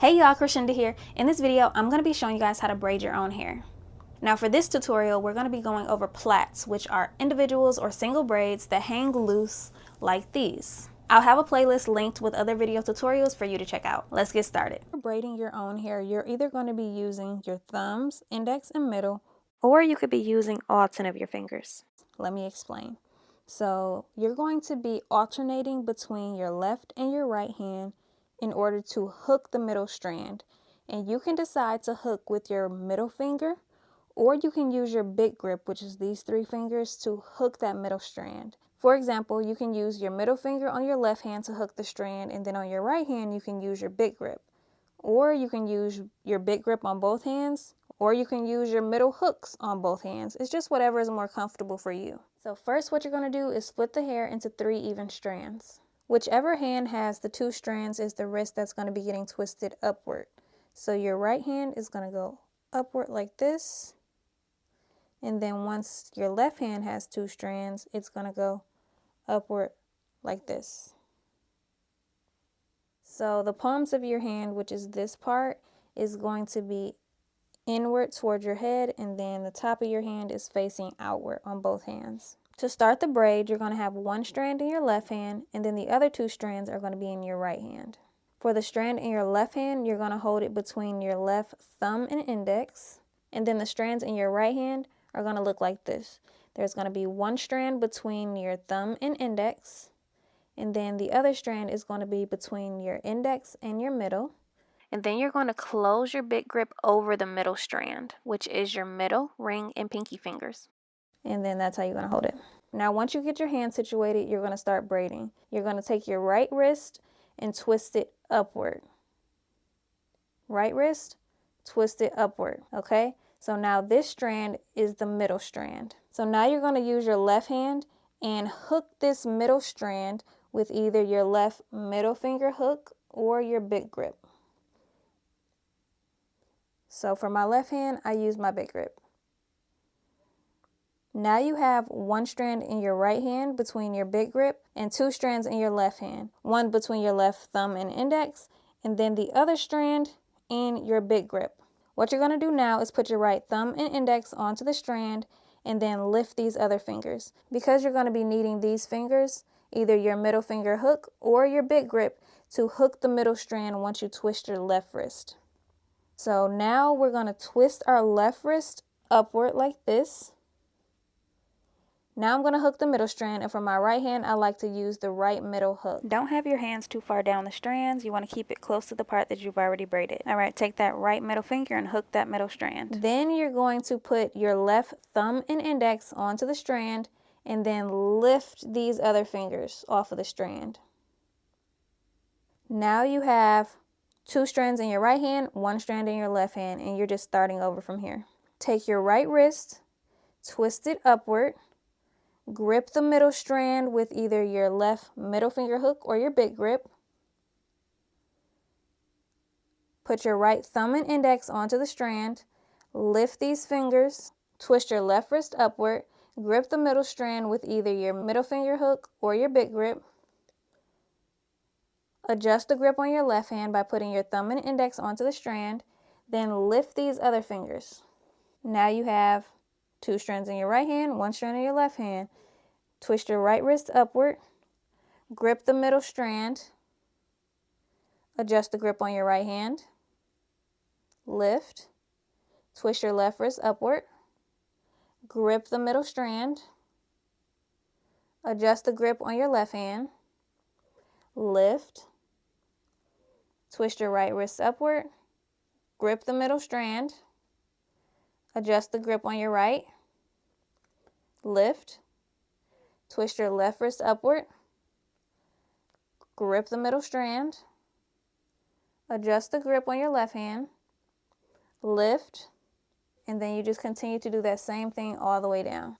Hey y'all, Chrishinda here. In this video, I'm going to be showing you guys how to braid your own hair. Now for this tutorial, we're going to be going over plaits, which are individuals or single braids that hang loose like these. I'll have a playlist linked with other video tutorials for you to check out. Let's get started. For braiding your own hair, you're either going to be using your thumbs, index, and middle, or you could be using all 10 of your fingers. Let me explain. So you're going to be alternating between your left and your right hand in order to hook the middle strand. And you can decide to hook with your middle finger, or you can use your big grip, which is these 3 fingers, to hook that middle strand. For example, you can use your middle finger on your left hand to hook the strand, and then on your right hand you can use your big grip. Or you can use your big grip on both hands, or you can use your middle hooks on both hands. It's just whatever is more comfortable for you. So first what you're going to do is split the hair into 3 even strands. Whichever hand has the 2 strands is the wrist that's going to be getting twisted upward. So your right hand is going to go upward like this. And then once your left hand has 2 strands, it's going to go upward like this. So the palms of your hand, which is this part, is going to be inward toward your head, and then the top of your hand is facing outward on both hands. To start the braid, you're going to have 1 strand in your left hand, and then the other 2 strands are going to be in your right hand. For the strand in your left hand, you're going to hold it between your left thumb and index, and then the strands in your right hand are going to look like this. There's going to be 1 strand between your thumb and index, and then the other strand is going to be between your index and your middle. And then you're going to close your big grip over the middle strand, which is your middle, ring, and pinky fingers. And then that's how you're going to hold it. Now once you get your hand situated, you're going to start braiding. You're going to take your right wrist and twist it upward. Right wrist, twist it upward, okay? So now this strand is the middle strand. So now you're going to use your left hand and hook this middle strand with either your left middle finger hook or your big grip. So for my left hand, I use my big grip. Now you have 1 strand in your right hand between your big grip and 2 strands in your left hand. 1 between your left thumb and index, and then the other strand in your big grip. What you're going to do now is put your right thumb and index onto the strand and then lift these other fingers. Because you're going to be needing these fingers, either your middle finger hook or your big grip, to hook the middle strand once you twist your left wrist. So now we're going to twist our left wrist upward like this. Now I'm going to hook the middle strand, and for my right hand, I like to use the right middle hook. Don't have your hands too far down the strands. You want to keep it close to the part that you've already braided. All right, take that right middle finger and hook that middle strand. Then you're going to put your left thumb and index onto the strand, and then lift these other fingers off of the strand. Now you have 2 strands in your right hand, 1 strand in your left hand, and you're just starting over from here. Take your right wrist, twist it upward, grip the middle strand with either your left middle finger hook or your big grip. Put your right thumb and index onto the strand, lift these fingers, twist your left wrist upward, grip the middle strand with either your middle finger hook or your big grip. Adjust the grip on your left hand by putting your thumb and index onto the strand, then lift these other fingers. Now you have 2 strands in your right hand, 1 strand in your left hand. Twist your right wrist upward, grip the middle strand, adjust the grip on your right hand, lift, twist your left wrist upward, grip the middle strand, adjust the grip on your left hand, lift, twist your right wrist upward, grip the middle strand, adjust the grip on your right, lift, twist your left wrist upward, grip the middle strand, adjust the grip on your left hand, lift, and then you just continue to do that same thing all the way down.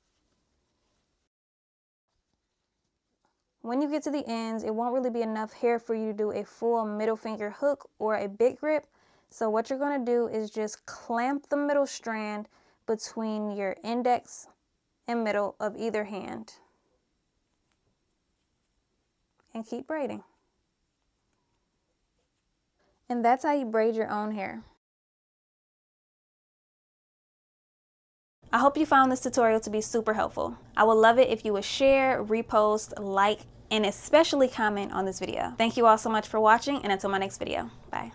When you get to the ends, it won't really be enough hair for you to do a full middle finger hook or a big grip. So what you're going to do is just clamp the middle strand between your index and middle of either hand and keep braiding. And that's how you braid your own hair. I hope you found this tutorial to be super helpful. I would love it if you would share, repost, like, and especially comment on this video. Thank you all so much for watching, and until my next video, bye.